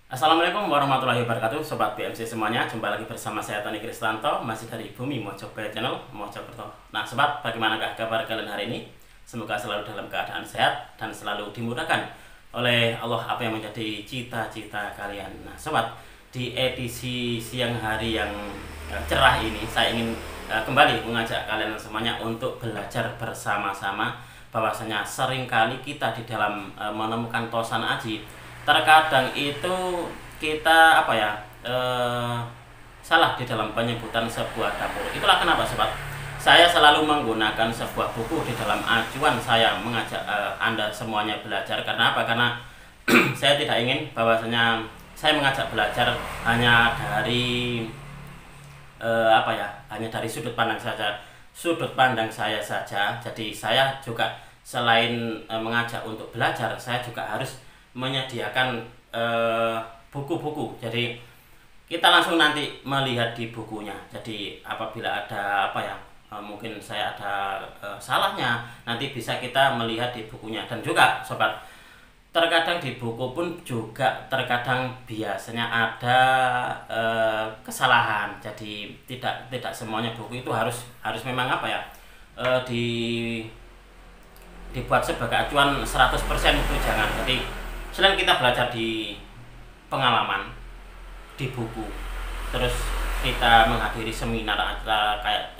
Assalamualaikum warahmatullahi wabarakatuh, Sobat BMC semuanya. Jumpa lagi bersama saya Tony Kristanto, masih dari Bumi Mojokerto Channel, Mojokerto. Nah Sobat, bagaimanakah kabar kalian hari ini? Semoga selalu dalam keadaan sehat dan selalu dimudahkan oleh Allah apa yang menjadi cita-cita kalian. Nah Sobat, di edisi siang hari yang cerah ini, saya ingin kembali mengajak kalian semuanya untuk belajar bersama-sama bahwasanya seringkali kita di dalam menemukan tosan aji, terkadang itu kita salah di dalam penyebutan sebuah dapur. Itulah kenapa Sobat, saya selalu menggunakan sebuah buku di dalam acuan saya mengajak Anda semuanya belajar. Karena apa? Karena saya tidak ingin bahwasanya saya mengajak belajar hanya dari hanya dari sudut pandang saya saja. Jadi saya juga selain mengajak untuk belajar, saya juga harus menyediakan buku-buku. Jadi kita langsung nanti melihat di bukunya. Jadi apabila ada mungkin saya ada salahnya, nanti bisa kita melihat di bukunya. Dan juga Sobat, terkadang di buku pun juga terkadang biasanya ada kesalahan. Jadi tidak semuanya buku itu harus memang dibuat sebagai acuan 100%, itu jangan. Jadi selain kita belajar di pengalaman, di buku, terus kita menghadiri seminar acara kayak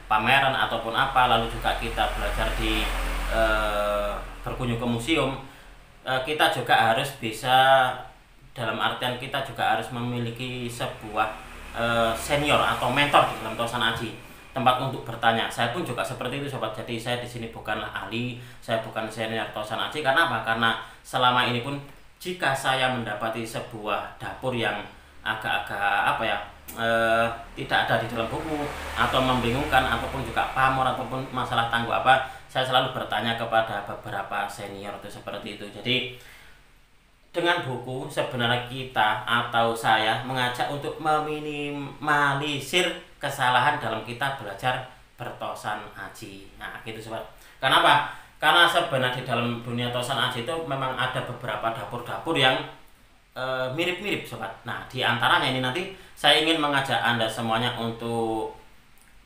pameran ataupun apa, lalu juga kita belajar di berkunjung ke museum, kita juga harus bisa, dalam artian kita juga harus memiliki sebuah senior atau mentor di dalam tosan aji, tempat untuk bertanya. Saya pun juga seperti itu Sobat. Jadi saya di sini bukanlah ahli, saya bukan senior tosan aji. Karena apa? Karena selama ini pun jika saya mendapati sebuah dapur yang agak-agak tidak ada di dalam buku atau membingungkan ataupun juga pamor ataupun masalah tangguh apa, saya selalu bertanya kepada beberapa senior itu seperti itu. Jadi dengan buku sebenarnya kita atau saya mengajak untuk meminimalisir kesalahan dalam kita belajar bertosan aji. Nah gitu Sobat. Kenapa? Karena sebenarnya di dalam dunia tosan aji itu memang ada beberapa dapur-dapur yang mirip-mirip Sobat. Nah di antaranya ini nanti saya ingin mengajak Anda semuanya untuk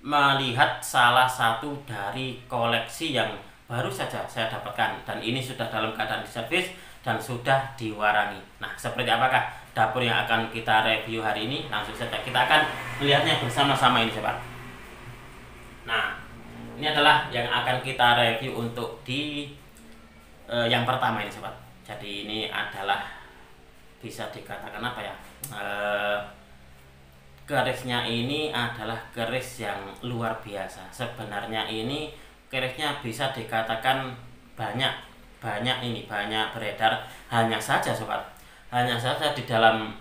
melihat salah satu dari koleksi yang baru saja saya dapatkan, dan ini sudah dalam keadaan diservis dan sudah diwarangi. Nah seperti apakah dapur yang akan kita review hari ini? Langsung saja kita akan melihatnya bersama-sama ini Sobat. Nah ini adalah yang akan kita review untuk di yang pertama ini Sobat. Jadi ini adalah bisa dikatakan kerisnya ini adalah keris yang luar biasa. Sebenarnya ini kerisnya bisa dikatakan banyak beredar. Hanya saja Sobat, hanya saja di dalam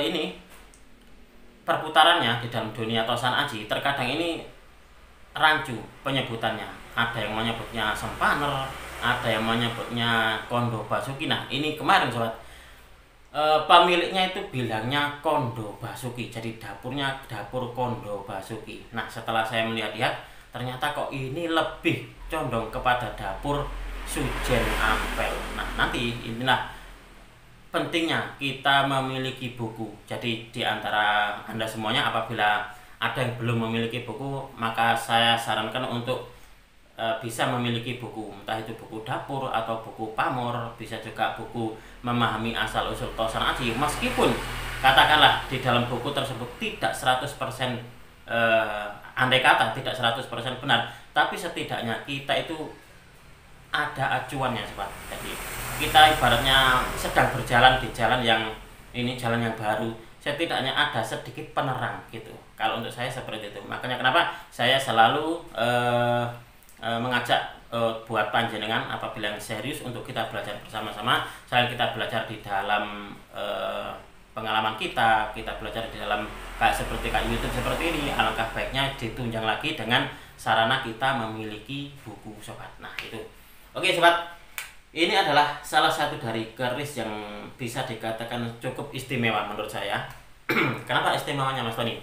ini perputarannya di dalam dunia tosan aji, terkadang ini rancu penyebutannya. Ada yang menyebutnya sempaner, ada yang menyebutnya kondo basuki. Nah ini kemarin Sobat, pemiliknya itu bilangnya kondo basuki, jadi dapurnya dapur kondo basuki. Nah setelah saya melihat-lihat, ternyata kok ini lebih condong kepada dapur sujen ampel. Nah nanti inilah pentingnya kita memiliki buku. Jadi di antara Anda semuanya, apabila ada yang belum memiliki buku, maka saya sarankan untuk bisa memiliki buku, entah itu buku dapur atau buku pamor, bisa juga buku memahami asal usul tosan aji. Meskipun katakanlah di dalam buku tersebut tidak 100% andai kata tidak 100% benar, tapi setidaknya kita itu ada acuannya Sobat. Jadi kita ibaratnya sedang berjalan di jalan yang jalan yang baru, setidaknya ada sedikit penerang gitu. Kalau untuk saya seperti itu. Makanya kenapa saya selalu mengajak buat panjenengan apabila yang serius untuk kita belajar bersama-sama. Selain kita belajar di dalam pengalaman kita belajar di dalam seperti YouTube seperti ini, alangkah baiknya ditunjang lagi dengan sarana kita memiliki buku Sobat. Nah itu. Oke Sobat, ini adalah salah satu dari keris yang bisa dikatakan cukup istimewa menurut saya. Kenapa istimewanya Mas Tony?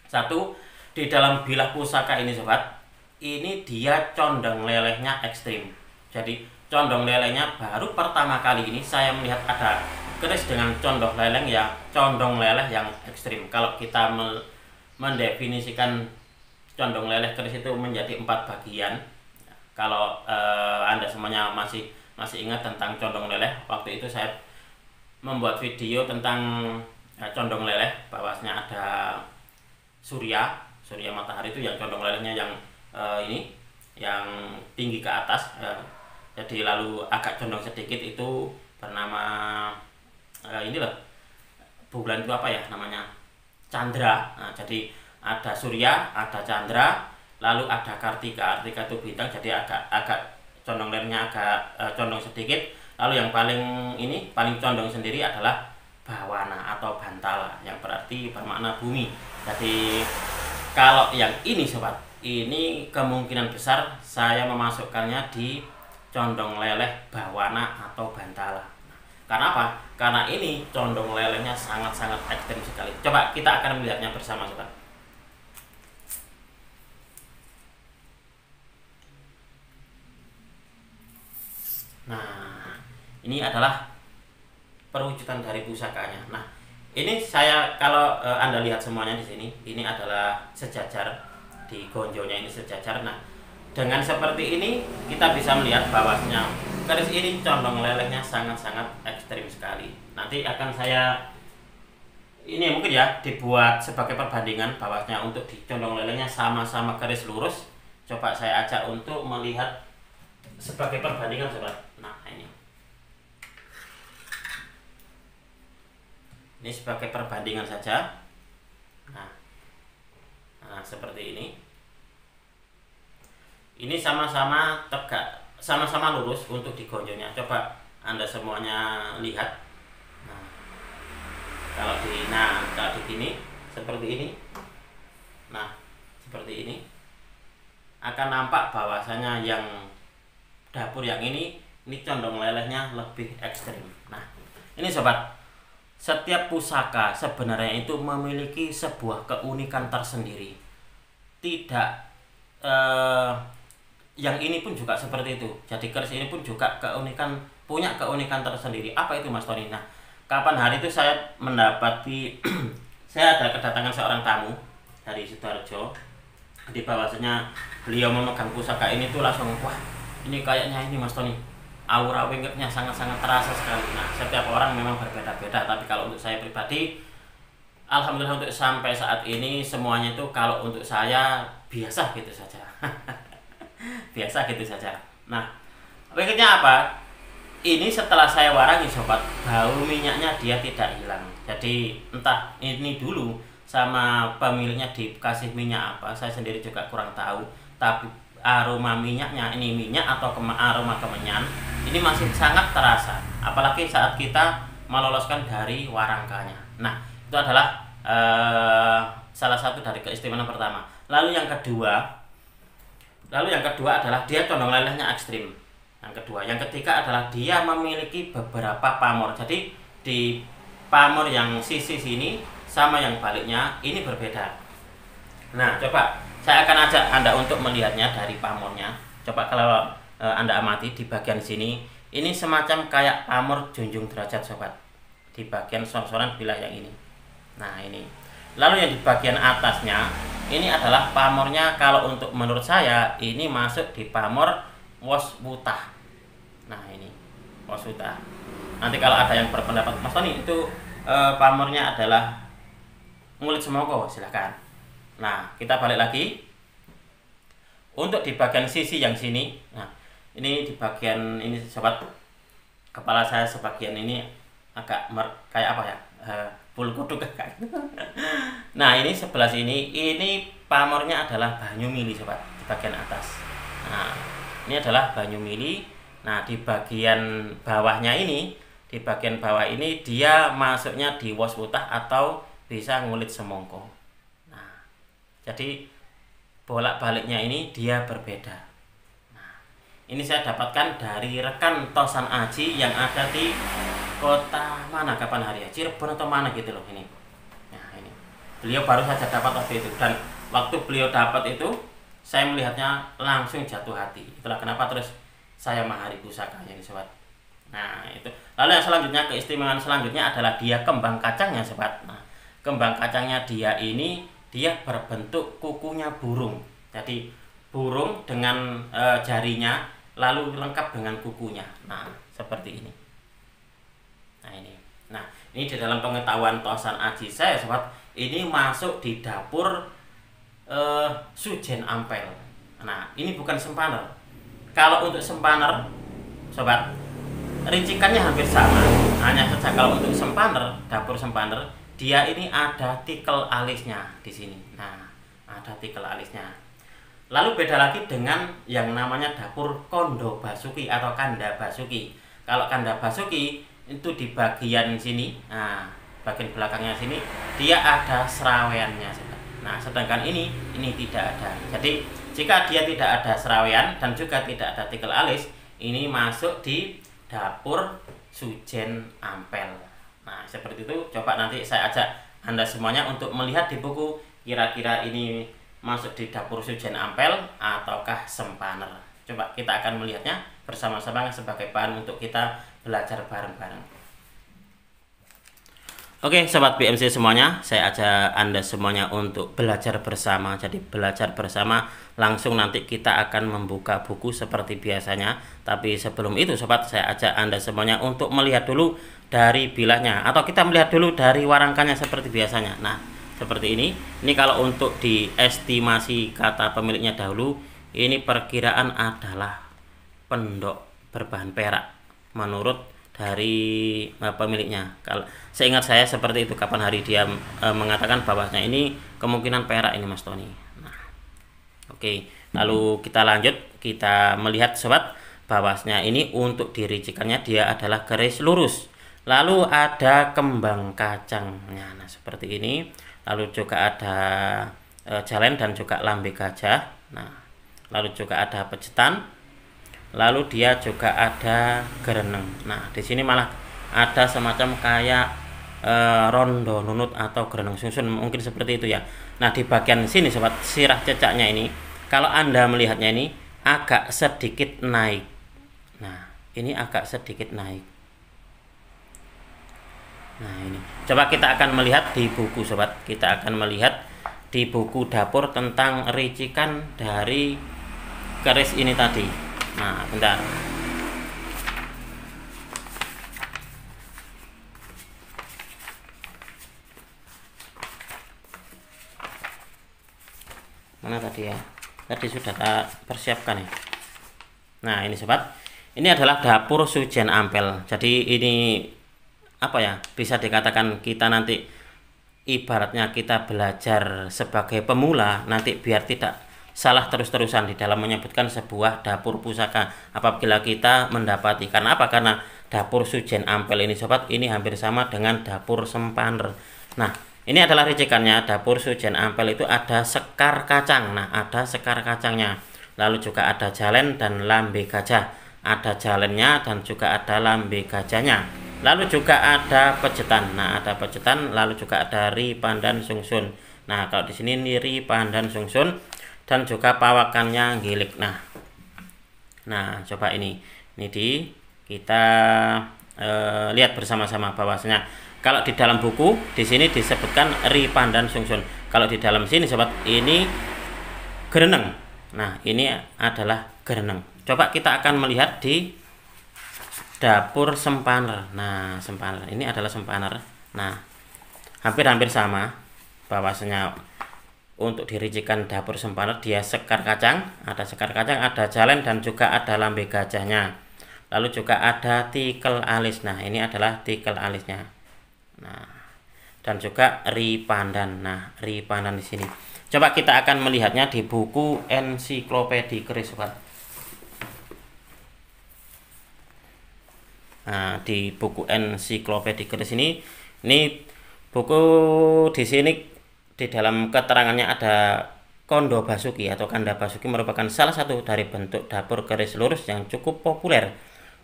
Satu, di dalam bilah pusaka ini Sobat, ini dia condong lelehnya ekstrim. Jadi condong lelehnya baru pertama kali ini saya melihat ada keris dengan condong leleh yang ekstrim. Kalau kita mendefinisikan condong leleh keris itu menjadi 4 bagian. Kalau Anda semuanya masih ingat tentang condong leleh, waktu itu saya membuat video tentang condong leleh, bahwasanya ada surya matahari itu yang condong lelehnya yang yang tinggi ke atas, jadi lalu agak condong sedikit itu bernama bulan itu apa ya namanya, Chandra. Nah, jadi ada surya, ada Chandra, lalu ada Kartika itu bintang, jadi agak condong lelehnya agak condong sedikit. Lalu yang paling condong sendiri adalah Bawana atau Bantala, yang berarti bermakna bumi. Jadi kalau yang ini sobat, ini kemungkinan besar saya memasukkannya di condong leleh Bawana atau Bantala. Karena apa? Karena ini condong lelehnya sangat-sangat ekstrem sekali. Coba kita akan melihatnya bersama sobat. Nah, ini adalah perwujudan dari pusakanya. Nah, ini kalau Anda lihat semuanya di sini, ini adalah sejajar, di gonjonya ini sejajar. Nah, dengan seperti ini kita bisa melihat bahwasanya keris ini condong lelehnya sangat-sangat ekstrim sekali. Nanti akan ini mungkin ya dibuat sebagai perbandingan bahwasanya untuk di condong lelehnya sama-sama keris lurus. Coba saya ajak untuk melihat sebagai perbandingan sobat. Nah, ini sebagai perbandingan saja. Nah, seperti ini. Ini sama-sama tegak, sama-sama lurus untuk digonjonya. Coba Anda semuanya lihat. Nah, kalau di sini seperti ini. Nah, seperti ini akan nampak bahwasanya yang dapur yang ini condong lelehnya lebih ekstrim. Nah, ini sobat, setiap pusaka sebenarnya itu memiliki sebuah keunikan tersendiri. Tidak yang ini pun juga seperti itu. Jadi keris ini pun juga punya keunikan tersendiri. Apa itu Mas Tony? Nah, kapan hari itu saya mendapati saya ada kedatangan seorang tamu dari Sidoarjo. Di bahwasanya beliau memegang pusaka ini tuh langsung, wah, ini kayaknya ini Mas Tony, aura wingitnya sangat-sangat terasa sekali. Nah, setiap orang memang berbeda-beda, tapi kalau untuk saya pribadi, alhamdulillah untuk sampai saat ini semuanya itu kalau untuk saya biasa gitu saja. Biasa gitu saja. Nah, wingitnya apa? Ini setelah saya warangi sobat, bau minyaknya dia tidak hilang. Jadi entah ini dulu sama pemiliknya dikasih minyak apa, saya sendiri juga kurang tahu, tapi aroma minyaknya, ini minyak atau aroma kemenyan, ini masih sangat terasa, apalagi saat kita meloloskan dari warangkanya. Nah, itu adalah salah satu dari keistimewaan pertama. Lalu yang kedua adalah dia condong lelehnya ekstrim. Yang ketiga adalah dia memiliki beberapa pamor. Jadi di pamor yang sisi sini sama yang baliknya ini berbeda. Nah, coba saya akan ajak Anda untuk melihatnya dari pamornya. Coba kalau Anda amati di bagian sini, ini semacam kayak pamor junjung derajat sobat. Di bagian sor-soran bilah yang ini. Nah, ini. Lalu yang di bagian atasnya, ini adalah pamornya, kalau untuk menurut saya ini masuk di pamor Waswutah. Nah, ini Waswutah. Nanti kalau ada yang berpendapat, Mas Tony itu pamornya adalah Ngulit Semongko, silahkan. Nah, kita balik lagi. Untuk di bagian sisi yang sini, nah ini di bagian ini sobat, kepala saya sebagian ini agak kayak apa ya, bulu kuduk kayak. Nah, ini sebelah sini, ini pamornya adalah Banyu Mili sobat, di bagian atas. Nah, ini adalah Banyu Mili. Nah, di bagian bawahnya ini, di bagian bawah ini dia masuknya di Waswutah atau bisa Ngulit Semongko. Nah, jadi bolak-baliknya ini dia berbeda. Nah, ini saya dapatkan dari rekan Tosan Aji yang ada di kota mana kapan hari ya, Cirebon atau mana gitu loh ini. Nah, ini beliau baru saja dapat waktu itu, dan waktu beliau dapat itu saya melihatnya langsung jatuh hati. Itulah kenapa terus saya mahari pusaka ini sobat. Nah, itu. Lalu yang selanjutnya, keistimewaan selanjutnya adalah dia kembang kacangnya, sobat. Nah, kembang kacangnya dia ini dia berbentuk kukunya burung. Jadi burung dengan jarinya lalu lengkap dengan kukunya. Nah, seperti ini. Nah, ini. Nah, ini di dalam pengetahuan Tosan Aji saya, sobat, ini masuk di dapur Sujen Ampel. Nah, ini bukan sempaner. Kalau untuk sempaner, sobat, rincikannya hampir sama. Hanya saja kalau untuk sempaner, dapur sempaner, dia ini ada tikel alisnya di sini. Nah, ada tikel alisnya. Lalu beda lagi dengan yang namanya dapur Kondo Basuki atau Kanda Basuki. Kalau Kanda Basuki itu di bagian sini, nah, bagian belakangnya sini dia ada seraweannya. Nah, sedangkan ini tidak ada. Jadi jika dia tidak ada serawean dan juga tidak ada tikel alis, ini masuk di dapur Sujen Ampel. Nah, seperti itu. Coba nanti saya ajak Anda semuanya untuk melihat di buku, kira-kira ini masuk di dapur Sujen Ampel ataukah sempaner. Coba kita akan melihatnya bersama-sama sebagai bahan untuk kita belajar bareng-bareng. Oke, sobat BMC semuanya, saya ajak Anda semuanya untuk belajar bersama. Jadi belajar bersama, langsung nanti kita akan membuka buku seperti biasanya. Tapi sebelum itu, sobat, saya ajak Anda semuanya untuk melihat dulu dari bilahnya, atau kita melihat dulu dari warangkannya seperti biasanya. Nah, seperti ini. Ini kalau untuk diestimasi kata pemiliknya dahulu, ini perkiraan adalah pendok berbahan perak menurut dari pemiliknya. Kalau seingat saya seperti itu, kapan hari dia mengatakan bahwasanya ini kemungkinan perak ini, Mas Tony. Nah, oke. Lalu kita lanjut, kita melihat, sobat, bahwasanya ini untuk diricikannya dia adalah garis lurus. Lalu ada kembang kacangnya. Nah, seperti ini. Lalu juga ada jalen dan juga lambe gajah. Nah, lalu juga ada pejetan. Lalu dia juga ada gereneng. Nah, di sini malah ada semacam kayak rondo nunut atau gereneng susun, mungkin seperti itu ya. Nah, di bagian sini, sobat, sirah cecaknya ini, kalau Anda melihatnya ini agak sedikit naik. Nah, ini agak sedikit naik. Nah, ini. Coba kita akan melihat di buku, sobat. Kita akan melihat di buku dapur tentang ricikan dari keris ini tadi. Nah, bentar. Mana tadi ya? Tadi sudah tak persiapkan ya. Nah, ini, sobat. Ini adalah dapur Sujen Ampel. Jadi ini apa ya? Bisa dikatakan kita nanti ibaratnya kita belajar sebagai pemula, nanti biar tidak salah terus-terusan di dalam menyebutkan sebuah dapur pusaka apabila kita mendapati. Karena apa? Karena dapur Sujen Ampel ini, sobat, ini hampir sama dengan dapur sempaner. Nah, ini adalah ricikannya. Dapur Sujen Ampel itu ada sekar kacang. Nah, ada sekar kacangnya. Lalu juga ada jalen dan lambe gajah. Ada jalennya dan juga ada lambe gajahnya. Lalu juga ada pejetan. Nah, ada pejetan, lalu juga ada ri pandan sungsun. Nah, kalau di sini ri pandan sungsun dan juga pawakannya gilik. Nah, coba ini kita lihat bersama-sama bahwasanya kalau di dalam buku di sini disebutkan ri pandan sungsun. Kalau di dalam sini, sobat, ini gereneng. Nah, ini adalah gereneng. Coba kita akan melihat di dapur sempaner. Nah, sempaner ini adalah sempaner. Nah, hampir-hampir sama bahwasanya untuk diricikan dapur sempaner dia sekar kacang, ada sekar kacang, ada jalen dan juga ada lambe gajahnya. Lalu juga ada tikel alis. Nah, ini adalah tikel alisnya. Nah, dan juga ri pandan. Nah, ri pandan di sini. Coba kita akan melihatnya di buku ensiklopedi keris, sobat. Nah, di buku ensiklopedi keris ini buku di sini di dalam keterangannya ada Kondo Basuki atau Kanda Basuki merupakan salah satu dari bentuk dapur keris lurus yang cukup populer.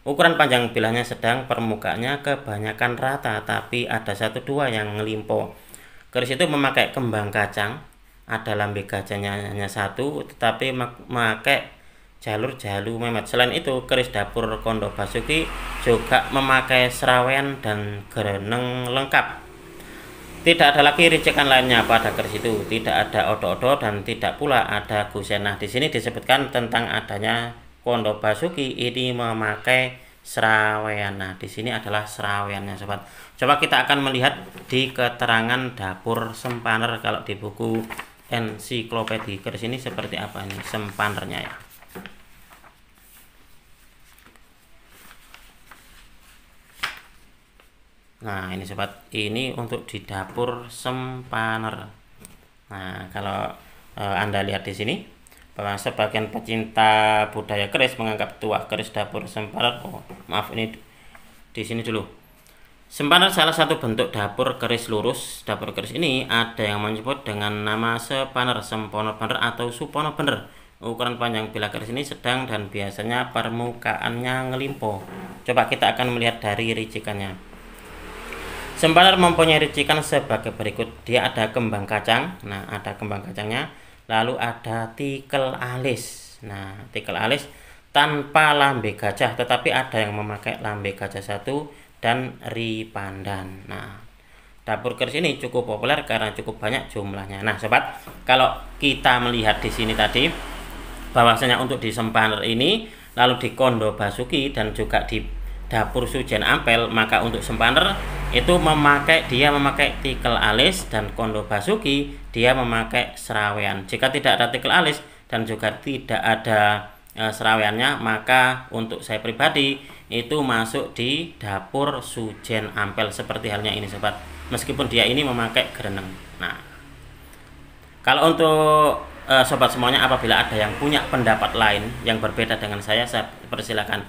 Ukuran panjang bilahnya sedang, permukaannya kebanyakan rata, tapi ada 1-2 yang ngelimpo. Keris itu memakai kembang kacang, ada lambe gajahnya hanya 1, tetapi memakai jalur Jalu Mehmet. Selain itu, keris dapur Kondo Basuki juga memakai serawean dan gereneng lengkap. Tidak ada lagi ricikan lainnya pada keris itu, tidak ada odo-odo dan tidak pula ada gusenah. Di sini disebutkan tentang adanya Kondo Basuki ini memakai serawean. Nah, di sini adalah seraweannya, sobat. Coba kita akan melihat di keterangan dapur sempaner kalau di buku ensiklopedia keris ini seperti apa ini sempanernya ya. Nah, ini sobat, ini untuk di dapur sempaner. Nah, kalau Anda lihat di sini bahwa sebagian pecinta budaya keris menganggap tuah keris dapur sempaner. Oh, maaf, ini di sini dulu. Sempaner salah satu bentuk dapur keris lurus. Dapur keris ini ada yang menyebut dengan nama sepaner, sempono bener atau supono bener. Ukuran panjang bilah keris ini sedang dan biasanya permukaannya ngelimpo. Coba kita akan melihat dari ricikannya. Sempaner mempunyai ricikan sebagai berikut. Dia ada kembang kacang. Nah, ada kembang kacangnya. Lalu ada tikel alis. Nah, tikel alis tanpa lambe gajah, tetapi ada yang memakai lambe gajah satu dan ripandan. Nah, dapur keris ini cukup populer karena cukup banyak jumlahnya. Nah, sobat, kalau kita melihat di sini tadi bahwasanya untuk di sempaner ini, lalu di Kondo Basuki dan juga di dapur Sujen Ampel, maka untuk sempaner itu dia memakai tikel alis dan Kondo Basuki dia memakai serawean. Jika tidak ada tikel alis dan juga tidak ada seraweannya, maka untuk saya pribadi itu masuk di dapur Sujen Ampel seperti halnya ini, sobat. Meskipun dia ini memakai gereneng. Nah, kalau untuk sobat semuanya, apabila ada yang punya pendapat lain yang berbeda dengan saya persilakan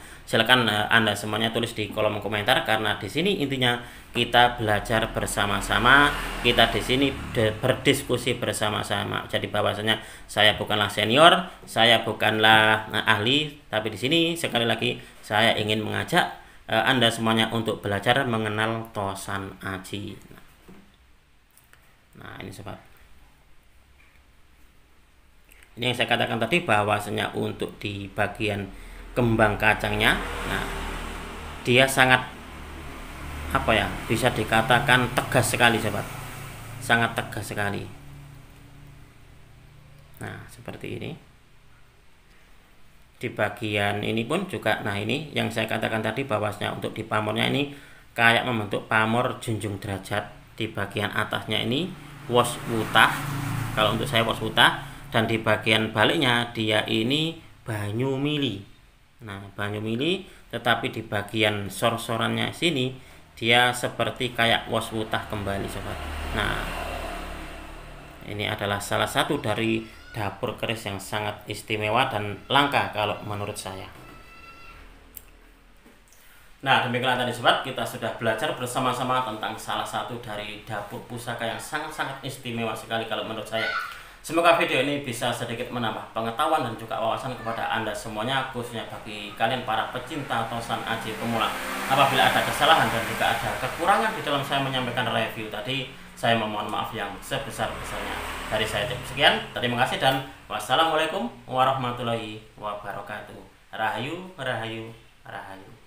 Anda semuanya tulis di kolom komentar, karena di sini intinya kita belajar bersama-sama, kita di sini berdiskusi bersama-sama. Jadi bahwasanya saya bukanlah senior, saya bukanlah ahli, tapi di sini sekali lagi saya ingin mengajak Anda semuanya untuk belajar mengenal Tosan Aji. Nah, ini sobat. Ini yang saya katakan tadi bahwasanya untuk di bagian kembang kacangnya, nah dia sangat bisa dikatakan tegas sekali, sobat. Sangat tegas sekali. Nah, seperti ini. Di bagian ini pun juga, nah ini yang saya katakan tadi bahwasanya untuk di pamornya ini kayak membentuk pamor junjung derajat. Di bagian atasnya ini wos wutah. Kalau untuk saya wos wutah. Dan di bagian baliknya dia ini banyu mili. Nah, banyu mili, tetapi di bagian sor-sorannya sini dia seperti kayak wos wutah kembali, sobat. Nah, ini adalah salah satu dari dapur keris yang sangat istimewa dan langka kalau menurut saya. Nah, demikianlah tadi, sobat, kita sudah belajar bersama-sama tentang salah satu dari dapur pusaka yang sangat-sangat istimewa sekali kalau menurut saya. Semoga video ini bisa sedikit menambah pengetahuan dan juga wawasan kepada Anda semuanya, khususnya bagi kalian para pecinta Tosan Aji pemula. Apabila ada kesalahan dan juga ada kekurangan di dalam saya menyampaikan review tadi, saya memohon maaf yang sebesar-besarnya. Dari saya cukup sekian, terima kasih dan wassalamualaikum warahmatullahi wabarakatuh. Rahayu, rahayu, rahayu.